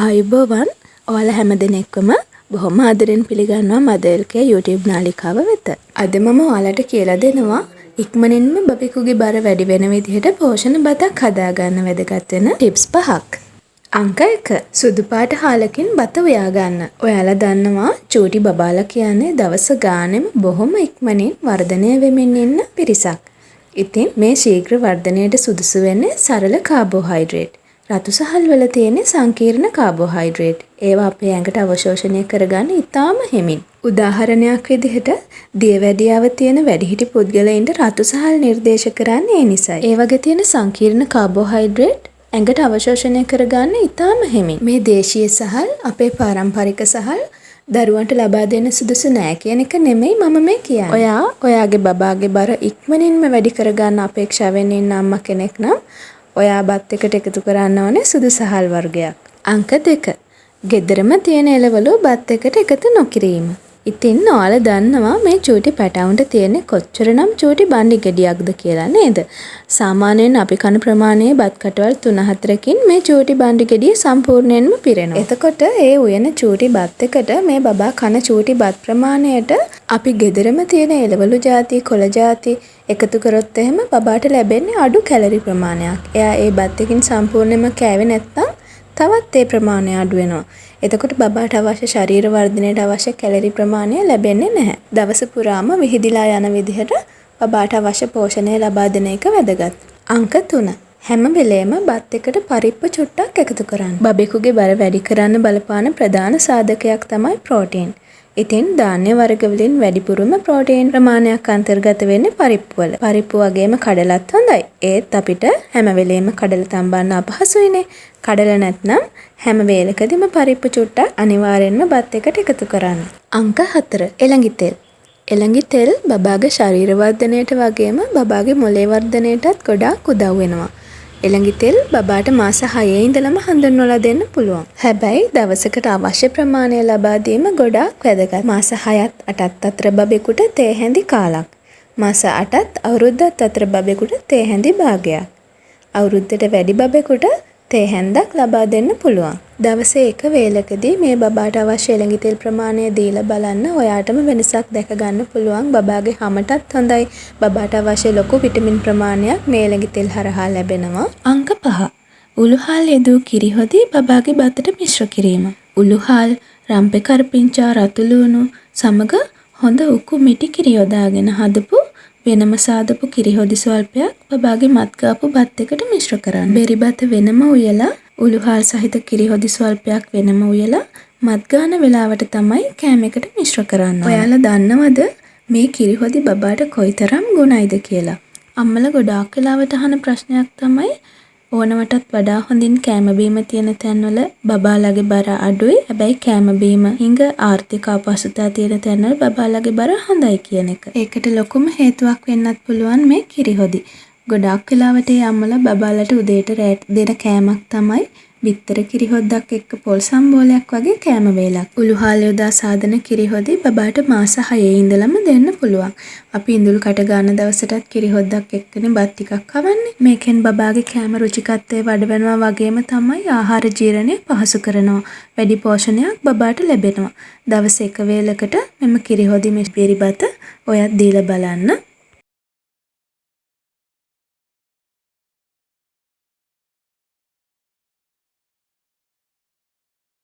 ආයුබෝවන් ඔයාලා හැමදෙනෙක්වම බොහොම ආදරෙන් පිළිගන්නවා මදල්කේ YouTube නාලිකාව වෙත. අද මම ඔයාලට කියලා දෙනවා ඉක්මනින්ම බබෙකුගේ බර වැඩි වෙන විදිහට පෝෂණ බතක් හදාගන්න වැදගත් වෙන ටිප්ස් 5ක්. අංක 1. සුදු පාට හාලකින් බත උයා ගන්න. ඔයාලා දන්නවා චූටි බබාලා කියන්නේ දවස ගානෙම බොහොම ඉක්මනින් වර්ධනය වෙමින් ඉන්න පිරිසක්. ඉතින් මේ ශීඝ්‍ර වර්ධනයට සුදුසු වෙන්නේ සරල කාබෝහයිඩ්‍රේට්. රතු සහල් වල තියෙන සංකීර්ණ කාබෝහයිඩ්‍රේට්. ඒවා අපේ ඇඟට අවශෝෂණය කරගන්න ඉතාම හිමින්. උදාහරණයක් විදිහට දියවැඩියාව තියෙන වැඩිහිටි පුද්ගලයින්ට රතු සහල් නිර්දේශ කරන්නේ ඒ නිසයි. ඒ වගේ තියෙන සංකීර්ණ කාබෝහයිඩ්‍රේට් ඇඟට අවශෝෂණය කරගන්න ඉතාම හිමින්. මේ දේශීය සහල් අපේ පාරම්පරික සහල් දරුවන්ට ලබා දෙන්න සුදුසු නෑ කියන එක නෙමෙයි මම මේ කියන්නේ. ඔයාගේ බබාගේ බර ඉක්මනින්ම වැඩි කරගන්න අපේක්ෂාවෙන් ඉන්න අම්මා කෙනෙක් නම් ඔයා බත් එකට එකතු කරන්න ඕනේ සුදු සහල් වර්ගයක්. අංක 2. ගෙදරම තියෙන එළවලු බත් එකට එකතු නොකිරීම. ඉතින් ඔයාලා දන්නවා මේ චූටි පැටවුන්ට තියෙන්නේ කොච්චරනම් චූටි බණ්ඩි ගෙඩියක්ද කියලා නේද? සාමාන්‍යයෙන් අපි කන ප්‍රමාණයේ බත් කටවල් 3-4කින් මේ චූටි බණ්ඩි ගෙඩිය සම්පූර්ණයෙන්ම පිරෙනවා. එතකොට ඒ උයන චූටි බත් එකට මේ බබා කන චූටි බත් ප්‍රමාණයට අපි ගෙදරම තියෙන එළවලු ಜಾති, කොළ ಜಾති එකතු කරොත් එහෙම බබාට ලැබෙන්නේ අඩු කැලරි ප්‍රමාණයක්. එයා ඒ බත් එකකින් සම්පූර්ණයෙන්ම කෑවේ නැත්නම් තවත් ඒ ප්‍රමාණය අඩු වෙනවා. එතකොට බබාට අවශ්‍ය ශරීර වර්ධනයට අවශ්‍ය කැලරි ප්‍රමාණය ලැබෙන්නේ නැහැ. දවස පුරාම විහිදිලා යන විදිහට බබාට අවශ්‍ය පෝෂණය ලබා දෙන එක වැදගත්. අංක 3. හැම වෙලේම බත් එකට පරිප්පු චුට්ටක් එකතු කරන්න. බබෙකුගේ බර වැඩි කරන්න බලපාන ප්‍රධාන සාධකයක් තමයි ප්‍රෝටීන්. ඉතින් ධාන්‍ය වර්ග වලින් වැඩිපුරම ප්‍රෝටීන් ප්‍රමාණයක් අන්තර්ගත වෙන්නේ පරිප්පු වල. පරිප්පු වගේම කඩලත් හොඳයි. ඒත් අපිට හැම වෙලේම කඩල තම්බන්න අපහසුයිනේ. කඩල නැත්නම් හැම වේලකදීම පරිප්පු චුට්ටක් අනිවාර්යෙන්ම බත් එකට එකතු කරන්න. අංක 4. එළඟි තෙල්. එළඟි තෙල් බබාගේ ශරීර වර්ධනයට වගේම බබාගේ මොළේ වර්ධනයටත් ගොඩාක් උදව් වෙනවා. එළඟි තෙල් බබාට මාස 6 ඉඳලම හඳුන්වලා දෙන්න පුළුවන්. හැබැයි දවසකට අවශ්‍ය ප්‍රමාණය ලබා දීම ගොඩාක් වැදගත්. මාස 6ත් 8ත් අතර බබෙකුට තේ හැඳි කාලක්. මාස 8ත් අවුරුද්දත් අතර බබෙකුට තේ හැඳි භාගයක්. අවුරුද්දට වැඩි බබෙකුට තේ හැන්දක් ලබා දෙන්න පුළුවන්. දවසේ එක වේලකදී මේ බබාට අවශ්‍ය එළඟි තෙල් ප්‍රමාණය දීලා බලන්න ඔයාටම වෙනසක් දැක ගන්න පුළුවන්. බබාගේ හමටත් හොඳයි. බබාට අවශ්‍ය ලොකු විටමින් ප්‍රමාණයක් මේ එළඟි තෙල් හරහා ලැබෙනවා. අංක 5. උළුහල් යෙදූ කිරි හොදි බබාගේ බතට මිශ්‍ර කිරීම. උළුහල්, රම්පේ කරපිංචා, රතු ලුණු සමග හොඳ උකු මිටි කිරි යොදාගෙන හදපු වෙනම සාදපු කිරි හොදි ස්වල්පයක් බබාගේ මත් ගාපු බත් එකට මිශ්‍ර කරන්න. බෙරි බත වෙනම උයලා උළුහල් සහිත කිරි හොදි ස්වල්පයක් වෙනම උයලා මත් ගාන වෙලාවට තමයි කෑම එකට මිශ්‍ර කරන්න. ඔයාලා දන්නවද මේ කිරි හොදි බබාට කොයිතරම් ගුණයිද කියලා? අම්මලා ගොඩාක් වෙලාවට අහන ප්‍රශ්නයක් තමයි ඕනවටත් වඩා හොඳින් කෑම බීම තියෙන තැන්වල බබාලගේ බර අඩුයි. හැබැයි කෑම බීම හිඟ ආර්ථික අපහසුතාව තියෙන තැන්වල බබාලගේ බර හොඳයි කියන එක. ඒකට ලොකුම හේතුවක් වෙන්නත් පුළුවන් මේ කිරි හොදි. ගොඩාක් වෙලාවට අම්මලා බබාලට උදේට රැට දෙන කෑමක් තමයි බිත්තර කිරි හොද්දක් එක්ක පොල් සම්බෝලයක් වගේ කෑම වේලක්. උළුහල් යොදා සාදන කිරි හොදි බබාට මාස 6 ඉඳලම දෙන්න පුළුවන්. අපි ඉඳුල් කට ගන්න දවසටත් කිරි හොද්දක් එක්කනේ බත් ටිකක් කවන්නේ. මේකෙන් බබාගේ කෑම රුචිකත්වය වඩ වෙනවා වගේම තමයි ආහාර ජීර්ණය පහසු කරනවා. වැඩි පෝෂණයක් බබාට ලැබෙනවා. දවස් එක වේලකට මෙම කිරි හොදි මිශ්‍ර බත ඔයත් දීලා බලන්න.